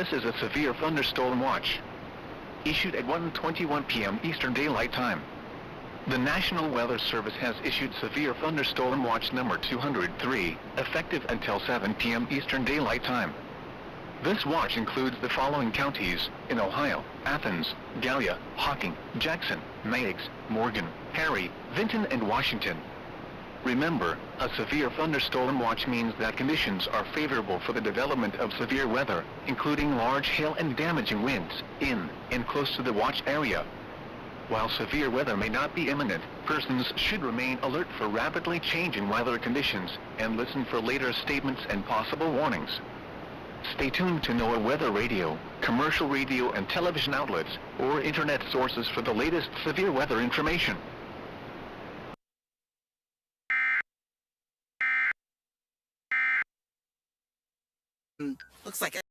This is a severe thunderstorm watch, issued at 1:21 p.m. Eastern Daylight Time. The National Weather Service has issued Severe Thunderstorm Watch number 203, effective until 7 p.m. Eastern Daylight Time. This watch includes the following counties in Ohio: Athens, Gallia, Hocking, Jackson, Meigs, Morgan, Perry, Vinton, and Washington. Remember, a severe thunderstorm watch means that conditions are favorable for the development of severe weather, including large hail and damaging winds, in and close to the watch area. While severe weather may not be imminent, persons should remain alert for rapidly changing weather conditions and listen for later statements and possible warnings. Stay tuned to NOAA weather radio, commercial radio and television outlets, or internet sources for the latest severe weather information. Looks like